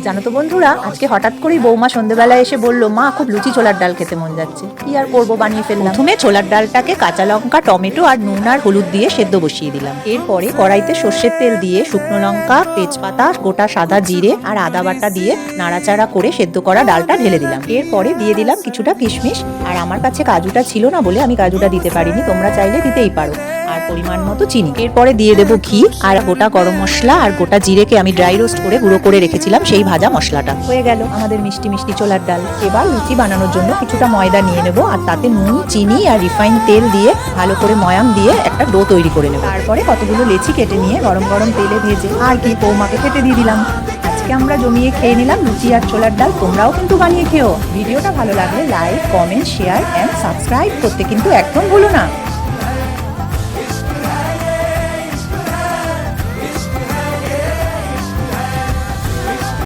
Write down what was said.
জানো তো বন্ধুরা, আজকে হঠাৎ করেই বৌমা সন্ধ্যেবেলায় এসে বললো, মা খুব লুচি ছোলার ডাল খেতে মন যাচ্ছে। কি আর করবো, বানিয়ে ফেললাম। প্রথমে ছোলার ডালটাকে কাঁচা লঙ্কা, টমেটো আর নুন আর হলুদ দিয়ে সেদ্ধ বসিয়ে দিলাম। এরপরে কড়াইতে সর্ষের তেল দিয়ে শুকনো লঙ্কা, তেজপাতা, গোটা সাদা জিরে আর আদা বাটা দিয়ে নাড়াচাড়া করে সেদ্ধ করা ডালটা ঢেলে দিলাম। এরপরে দিয়ে দিলাম কিছুটা কিশমিশ, আর আমার কাছে কাজুটা ছিল না বলে আমি কাজুটা দিতে পারিনি, তোমরা চাইলে দিতেই পারো। আর পরিমাণ মতো চিনি। এরপরে দিয়ে দেবো ঘি আর গোটা গরম মশলা আর গোটা জিরেকে আমি ড্রাই রোস্ট করে গুঁড়ো করে রেখেছিলাম, সেই ভাজা মশলাটা। হয়ে গেল আমাদের মিষ্টি মিষ্টি ছোলার ডাল। এবার লুচি বানানোর জন্য কিছুটা ময়দা নিয়ে নেবো, আর তাতে নুন, চিনি আর রিফাইন তেল দিয়ে ভালো করে ময়াম দিয়ে একটা ডো তৈরি করে নেবো। তারপরে কতগুলো লেচি কেটে নিয়ে গরম গরম তেলে ভেজে আর কি বৌমাকে খেতে দিয়ে দিলাম। আজকে আমরা জমিয়ে খেয়ে নিলাম লুচি আর ছোলার ডাল। তোমরাও কিন্তু বানিয়ে খেও। ভিডিওটা ভালো লাগলে like, comment, share and subscribe করতে কিন্তু একদম ভুলো না।